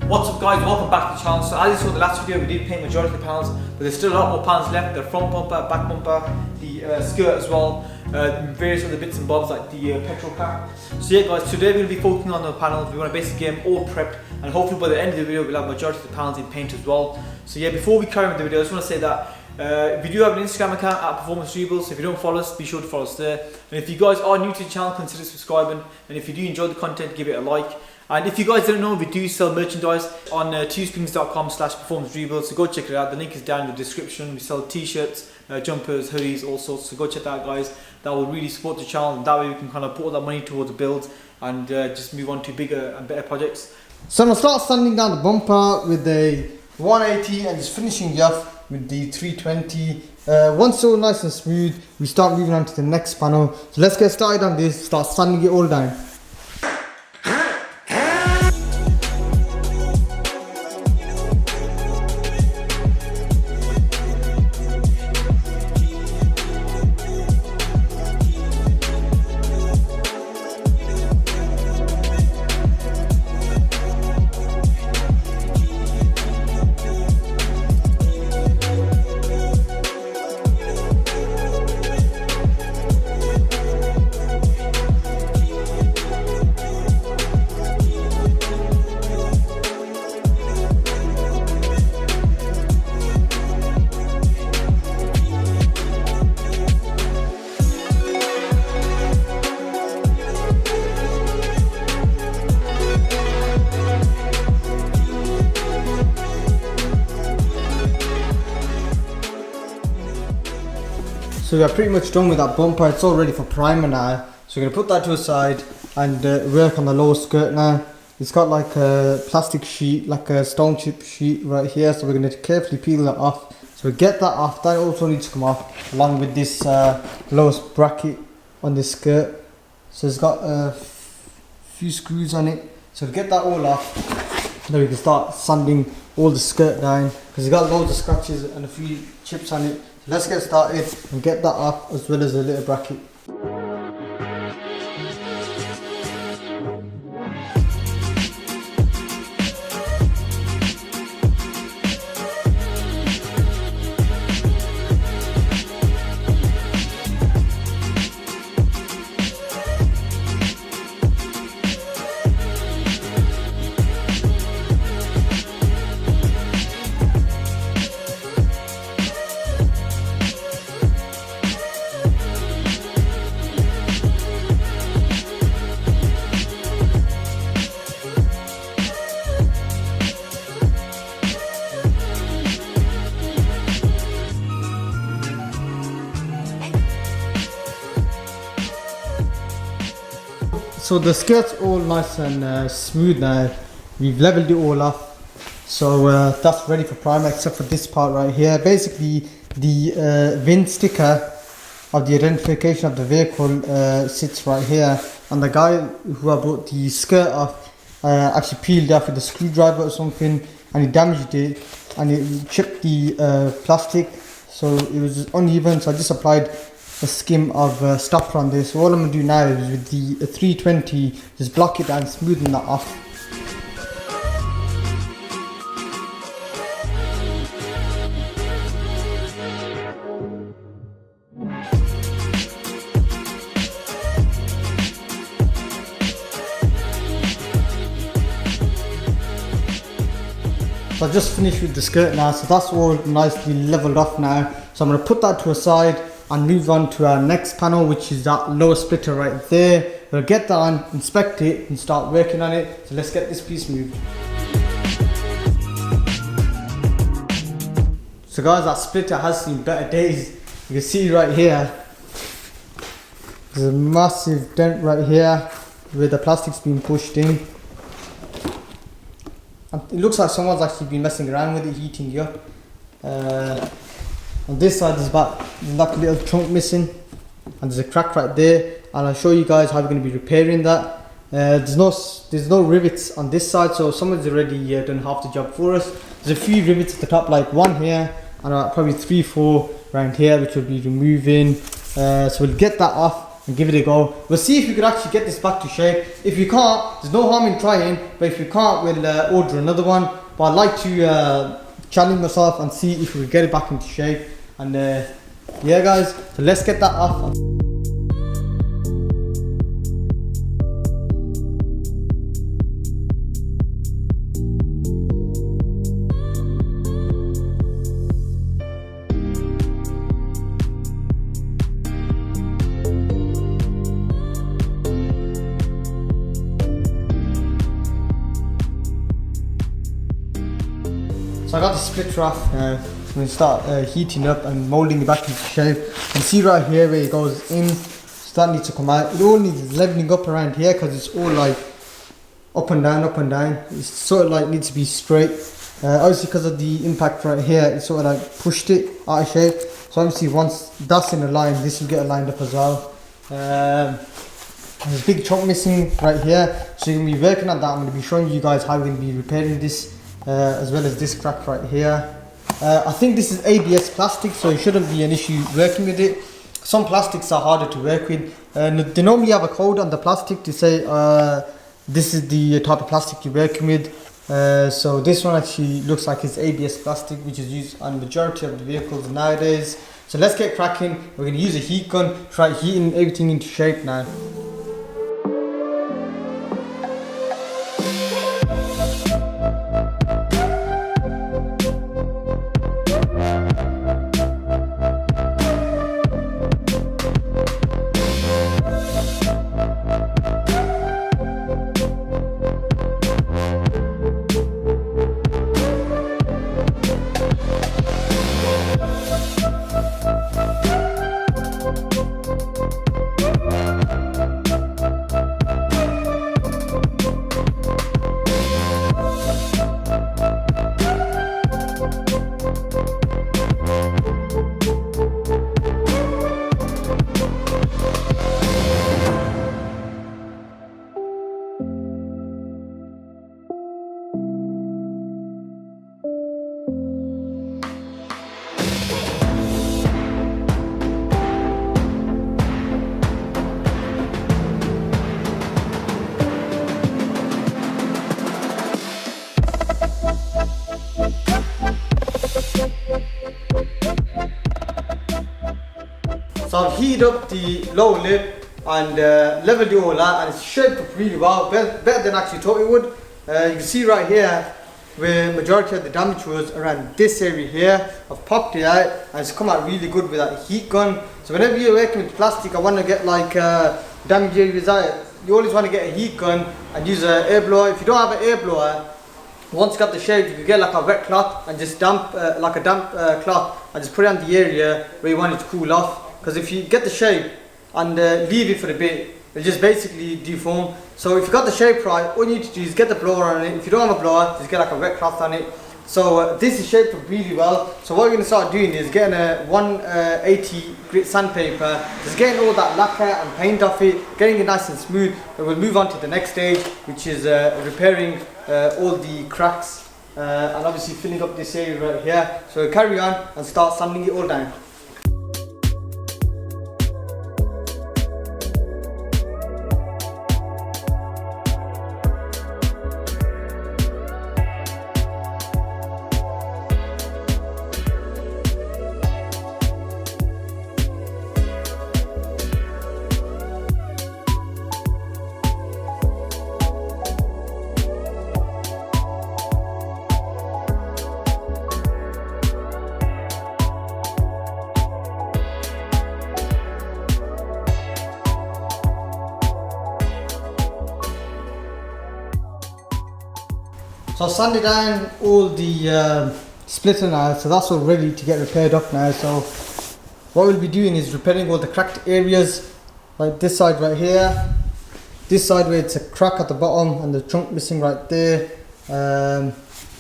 What's up guys, welcome back to the channel. So as you saw in the last video, we did paint majority of the panels, but there's still a lot more panels left. The front bumper, back bumper, the skirt as well, various other bits and bobs like the petrol cap. So yeah guys, today we're going to be focusing on the panels. We want to basically get them all prepped, and hopefully by the end of the video we'll have majority of the panels in paint as well. So yeah, before we carry on with the video, I just want to say that we do have an Instagram account at Performance Rebuilds, so if you don't follow us, be sure to follow us there. And if you guys are new to the channel, consider subscribing, and if you do enjoy the content, give it a like. And if you guys didn't know, we do sell merchandise on teesprings.com/performancerebuilds, so go check it out. The link is down in the description. We sell t-shirts, jumpers, hoodies, all sorts, so go check that out guys. That will really support the channel, and that way we can kind of put all that money towards the builds and just move on to bigger and better projects. So I'm going to start sanding down the bumper with a 180 and just finishing it off with the 320. Once it's all nice and smooth, we start moving on to the next panel. So let's get started on this, start sanding it all down. So we are pretty much done with that bumper. It's all ready for primer now. So we're going to put that to the side and work on the lower skirt now. It's got like a plastic sheet, like a stone chip sheet right here. So we're going to carefully peel that off. So we get that off. That also needs to come off along with this lowest bracket on this skirt. So it's got a few screws on it. So to get that all off, then we can start sanding all the skirt down because it's got loads of scratches and a few chips on it. Let's get started and get that off as well as a little bracket. So the skirt's all nice and smooth now. We've leveled it all off. So that's ready for primer except for this part right here. Basically the VIN sticker of the identification of the vehicle sits right here. And the guy who I brought the skirt off actually peeled off with a screwdriver or something, and he damaged it and it chipped the plastic. So it was uneven, so I just applied a skim of stopper on this. So all I'm going to do now is with the 320 just block it and smoothen that off. So I just finished with the skirt now, so that's all nicely leveled off now. So I'm going to put that to a side and move on to our next panel, which is that lower splitter right there. We'll get that on, inspect it and start working on it. So let's get this piece moved. So guys, that splitter has seen better days. You can see right here, there's a massive dent right here where the plastic's been pushed in. And it looks like someone's actually been messing around with it, heating it up. On this side there's like a little chunk missing, and there's a crack right there, and I'll show you guys how we're going to be repairing that. There's no rivets on this side, so someone's already done half the job for us. There's a few rivets at the top, like one here and probably 3-4 around here, which we'll be removing. So we'll get that off and give it a go. We'll see if we could actually get this back to shape. If we can't, there's no harm in trying, but if we can't, we'll order another one. But I'd like to challenge myself and see if we can get it back into shape. And yeah guys, so let's get that off. So I got the splitter off. I'm going to start heating up and moulding it back into shape. You can see right here where it goes in, so that needs to come out. It all needs leveling up around here because it's all like up and down, up and down. It's sort of like needs to be straight. Obviously because of the impact right here, it sort of like pushed it out of shape. So obviously once that's in a line, this will get aligned up as well. There's a big chunk missing right here, so you're going to be working on that. I'm going to be showing you guys how we're going to be repairing this. As well as this crack right here. I think this is ABS plastic, so it shouldn't be an issue working with it. Some plastics are harder to work with. They normally have a code on the plastic to say this is the type of plastic you're working with. So this one actually looks like it's ABS plastic, which is used on the majority of the vehicles nowadays. So let's get cracking. We're going to use a heat gun, try heating everything into shape now. So I've heated up the lower lip and leveled it all out, and it's shaped up really well, better than I actually thought it would. You can see right here where majority of the damage was around this area here. I've popped it out and it's come out really good with that heat gun. So whenever you're working with plastic, I want to get like damage areas out. You always want to get a heat gun and use an air blower. If you don't have an air blower, once you got the shade, you can get like a wet cloth and just damp, like a damp cloth, and just put it on the area where you want it to cool off. Because if you get the shape and leave it for a bit, it'll just basically deform. So if you got the shape right, all you need to do is get the blower on it. If you don't have a blower, just get like a wet cloth on it. So this is shaped up really well. So what we're going to start doing is getting a 180 grit sandpaper, just getting all that lacquer and paint off it, getting it nice and smooth, and we'll move on to the next stage, which is repairing all the cracks and obviously filling up this area right here. So we'll carry on and start sanding it all down. So I sanded down all the splitter now, so that's all ready to get repaired up now. So what we'll be doing is repairing all the cracked areas, like this side right here, this side where it's a crack at the bottom and the chunk missing right there.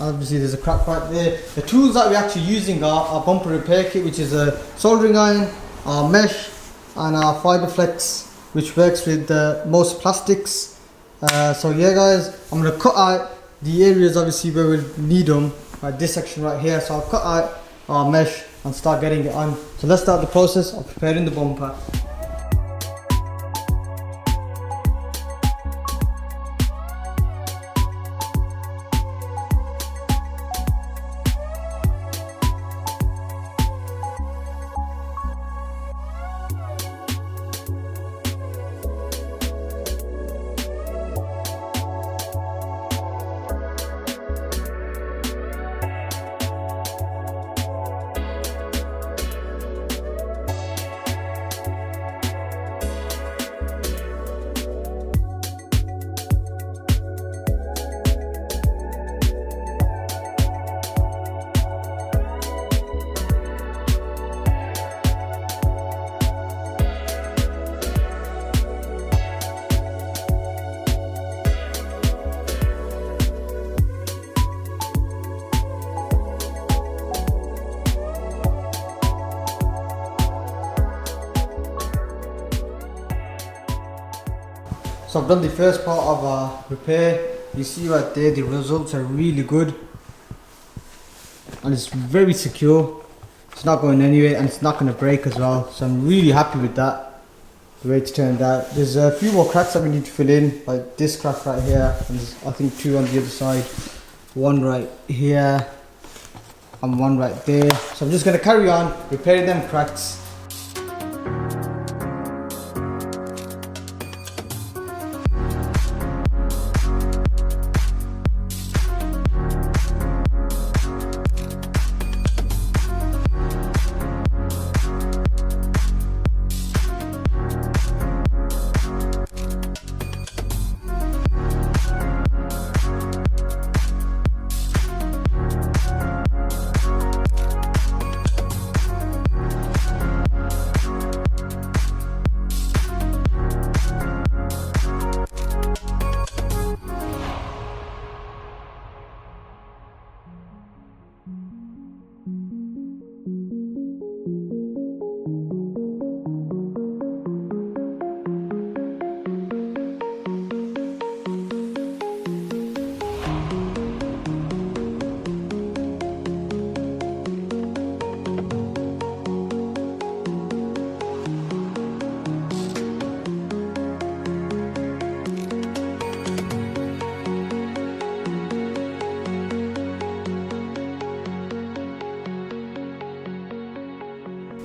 Obviously there's a crack right there. The tools that we're actually using are our bumper repair kit, which is a soldering iron, our mesh and our Fiberflex, which works with most plastics. So yeah guys, I'm going to cut out the areas obviously where we'll need them, like this section right here. So I'll cut out our mesh and start getting it on. So let's start the process of preparing the bumper. So I've done the first part of repair. You see right there, the results are really good. And it's very secure. It's not going anywhere and it's not going to break as well. So I'm really happy with that, the way it's turned out. There's a few more cracks that we need to fill in, like this crack right here. And there's I think 2 on the other side. 1 right here and 1 right there. So I'm just going to carry on repairing them cracks.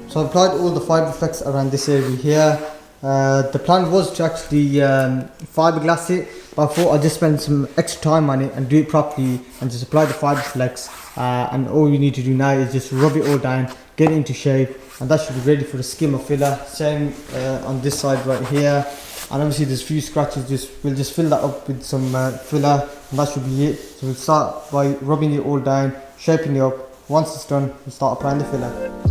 So I've applied all the fibre flex around this area here. The plan was to actually fiberglass it, but I thought I'd just spend some extra time on it and do it properly and just apply the fibre flex. And all you need to do now is just rub it all down, get it into shape, and that should be ready for the skimmer filler. Same on this side right here. And obviously there's a few scratches, we'll just fill that up with some filler, and that should be it. So we'll start by rubbing it all down, shaping it up. Once it's done, we'll start applying the filler.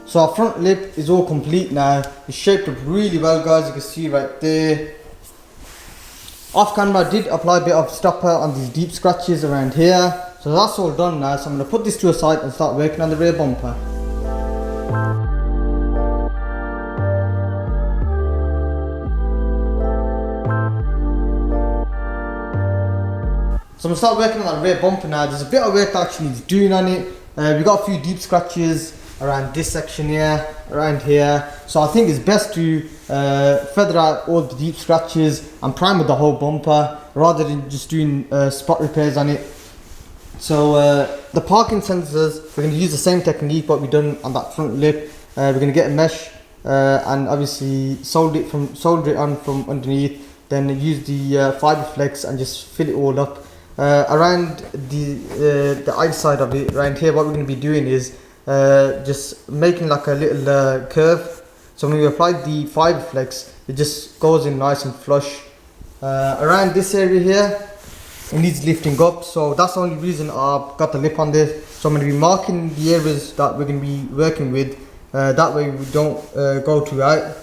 So our front lip is all complete now. It's shaped up really well, guys. You can see right there. Off camera I did apply a bit of stopper on these deep scratches around here. So that's all done now. So I'm going to put this to a side and start working on the rear bumper. So I'm going to start working on that rear bumper now. There's a bit of work that actually needs doing on it. We got a few deep scratches around this section here, around here. So I think it's best to feather out all the deep scratches and primer the whole bumper rather than just doing spot repairs on it. So the parking sensors, we're going to use the same technique what we've done on that front lip. We're going to get a mesh and obviously solder it on from underneath, then use the fibre flex and just fill it all up. Around the outside of it, around here, what we're going to be doing is just making like a little curve. So when we apply the fibre flex, it just goes in nice and flush. Around this area here, it needs lifting up, so that's the only reason I've got the lip on this. So I'm going to be marking the areas that we're going to be working with, that way we don't go too out.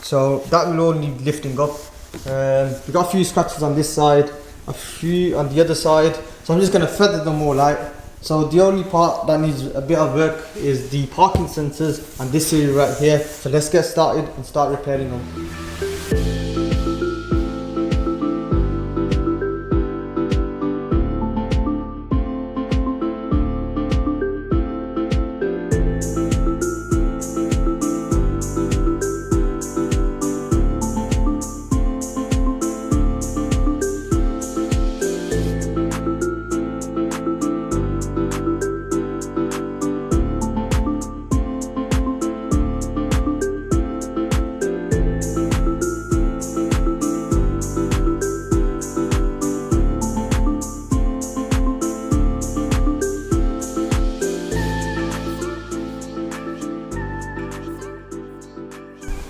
So that will all need lifting up. We've got a few scratches on this side, a few on the other side, so I'm just going to feather them all out. So the only part that needs a bit of work is the parking sensors and this area right here. So let's get started and start repairing them.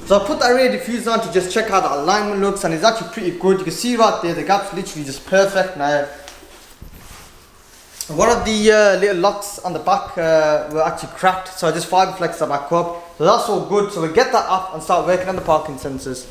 So I put the rear diffuser on to just check how the alignment looks, and it's actually pretty good. You can see right there, the gap's literally just perfect now. One of the little locks on the back were actually cracked, so I just fiber flexed that back up. So that's all good. So we'll get that up and start working on the parking sensors.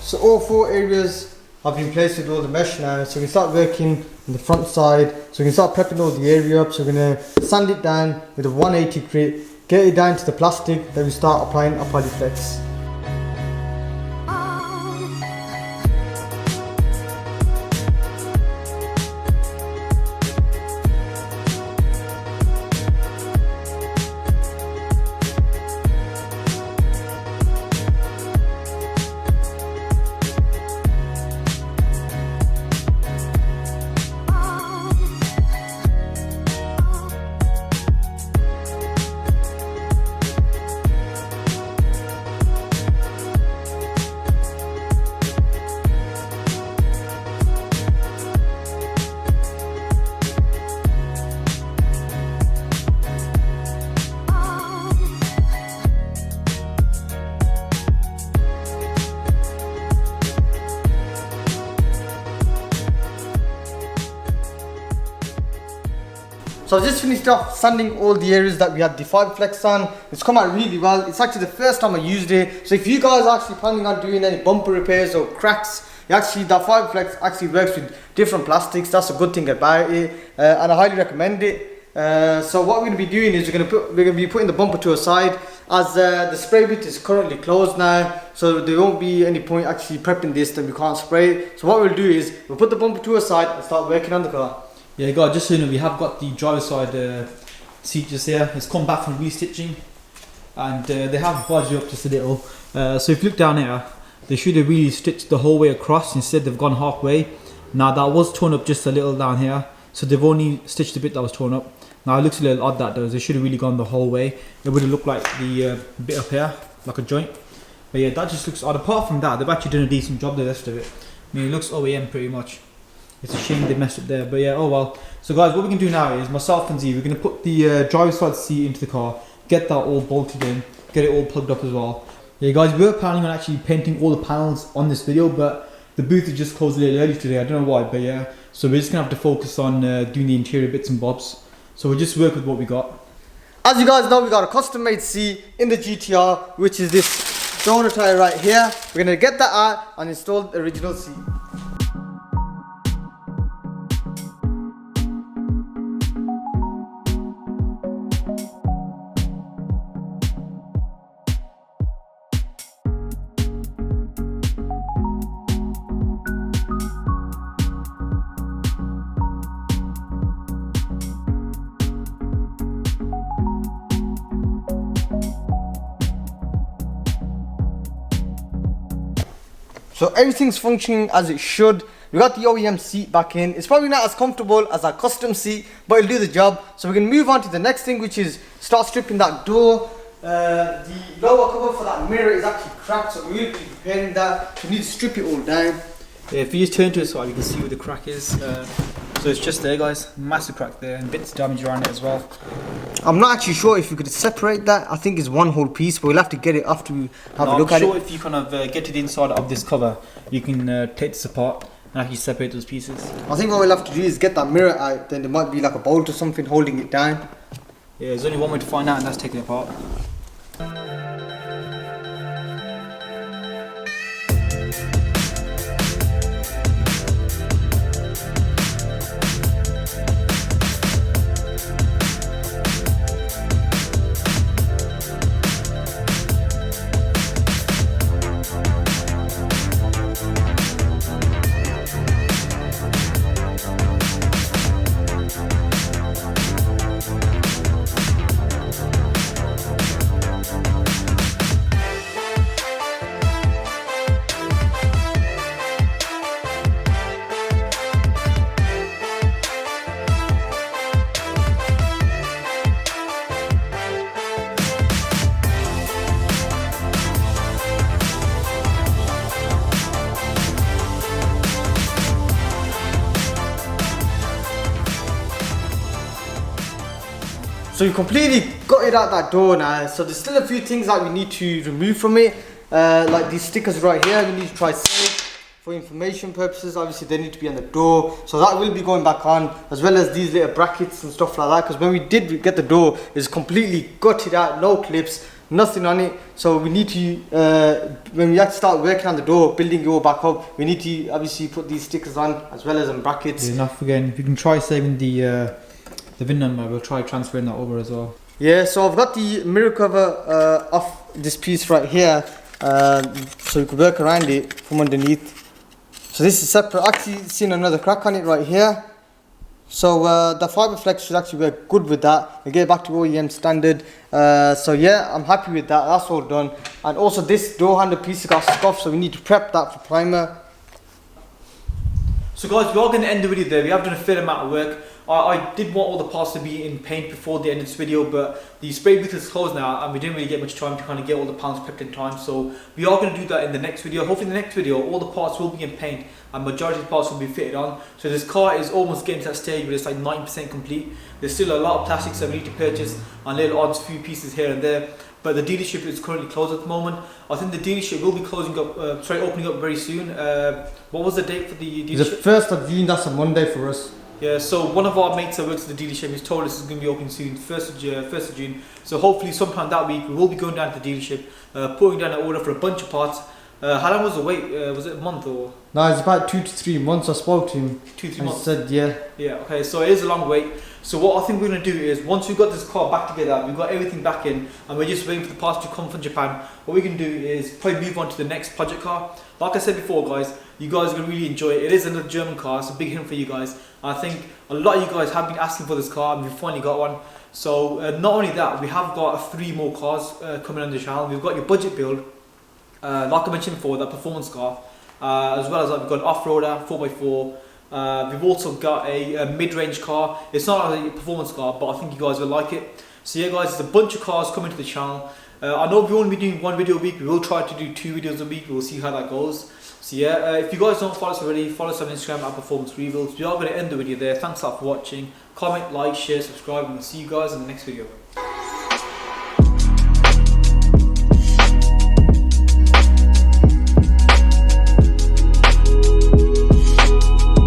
So all 4 areas have been placed with all the mesh now, so we can start working on the front side, so we can start prepping all the area up. So we're going to sand it down with a 180 grit, get it down to the plastic, then we start applying our polyflex. So I just finished off sanding all the areas that we had the fiber flex on. It's come out really well. It's actually the first time I used it. So if you guys are actually planning on doing any bumper repairs or cracks, that fiber flex actually works with different plastics. That's a good thing about it, and I highly recommend it. So what we're going to be doing is we're going to be putting the bumper to a side, as the spray bit is currently closed now, so there won't be any point actually prepping this, then we can't spray it. So what we'll do is we'll put the bumper to a side and start working on the car. Yeah guys, just so you know, we have got the driver's side seat just here. It's come back from restitching, and they have budged up just a little. So if you look down here, they should have really stitched the whole way across. Instead they've gone halfway. Now that was torn up just a little down here, so they've only stitched the bit that was torn up. Now it looks a little odd, that does. They should have really gone the whole way. It would have looked like the bit up here, like a joint. But yeah, that just looks odd. Apart from that, they've actually done a decent job, the rest of it. I mean, it looks OEM pretty much. It's a shame they messed up there, but yeah, oh well. So guys, what we can do now is, myself and Z, we're going to put the driver's side seat into the car, get that all bolted in, get it all plugged up as well. Yeah guys, we were planning on actually painting all the panels on this video, but the booth is just closed a little early today, I don't know why, but yeah. So we're just going to have to focus on doing the interior bits and bobs. So we'll just work with what we got. As you guys know, we got a custom made seat in the GTR, which is this donor tire right here. We're going to get that out and install the original seat. So everything's functioning as it should. We got the OEM seat back in. It's probably not as comfortable as our custom seat, but it'll do the job. So we're going to move on to the next thing, which is start stripping that door. The lower cover for that mirror is actually cracked, so we'll be preparing that. We need to strip it all down. Yeah, if you just turn to it so you can see where the crack is. So it's just there guys, massive crack there, and bits of damage around it as well. I'm not actually sure if we could separate that. I think it's one whole piece, but we'll have to get it after we have a look at it. I'm sure if you kind of get to the inside of this cover, you can take this apart and actually separate those pieces. I think what we'll have to do is get that mirror out, then there might be like a bolt or something holding it down. Yeah, there's only one way to find out, and that's taking it apart. So we completely got it out that door now. So there's still a few things that we need to remove from it. Like these stickers right here, we need to try save for information purposes. Obviously they need to be on the door, so that will be going back on, as well as these little brackets and stuff like that, because when we did get the door, it's completely gutted out, no clips, nothing on it. So we need to, when we actually start working on the door, building it all back up, we need to obviously put these stickers on, as well as some brackets. Yeah, not forgetting, if you can try saving the VIN number, we'll try transferring that over as well. Yeah, so I've got the mirror cover off this piece right here, so you can work around it from underneath. So this is separate. Actually seen another crack on it right here. So the fiber flex should actually work good with that. We get back to OEM standard. So yeah, I'm happy with that. That's all done. And also this door handle piece got scuffed, so we need to prep that for primer. So guys, we are going to end the video there. We have done a fair amount of work. I did want all the parts to be in paint before the end of this video, but the spray booth is closed now and we didn't really get much time to kind of get all the panels prepped in time. So we are going to do that in the next video. Hopefully in the next video all the parts will be in paint and majority of the parts will be fitted on. So this car is almost getting to that stage where it's like 90% complete. There's still a lot of plastics that we need to purchase and little odds few pieces here and there. But the dealership is currently closed at the moment. I think the dealership will be closing up, opening up very soon. What was the date for the dealership? The 1st of June, that's a Monday for us. Yeah, so one of our mates that works at the dealership has told us it's going to be open soon, 1st of June. So hopefully sometime that week we will be going down to the dealership, putting down an order for a bunch of parts. How long was the wait? Was it a month or? No, it's about 2 to 3 months. I spoke to him. 2-3 months. He said yeah. Yeah, okay, so it is a long wait. So what I think we're going to do is, once we've got this car back together, we've got everything back in, and we're just waiting for the parts to come from Japan, what we can do is probably move on to the next project car. Like I said before guys, you guys are going to really enjoy it. It is another German car, it's a big hit for you guys. I think a lot of you guys have been asking for this car and we've finally got one. So not only that, we have got 3 more cars coming on the channel. We've got your budget build, like I mentioned before, that performance car, as well as we've got an off-roader 4x4. We've also got a mid-range car. It's not a performance car, but I think you guys will like it. So yeah guys, there's a bunch of cars coming to the channel. I know we won't be doing 1 video a week. We will try to do 2 videos a week. We'll see how that goes. So yeah, if you guys don't follow us already, follow us on Instagram at Performance Rebuilds. We are going to end the video there. Thanks a lot for watching. Comment, like, share, subscribe, and we'll see you guys in the next video.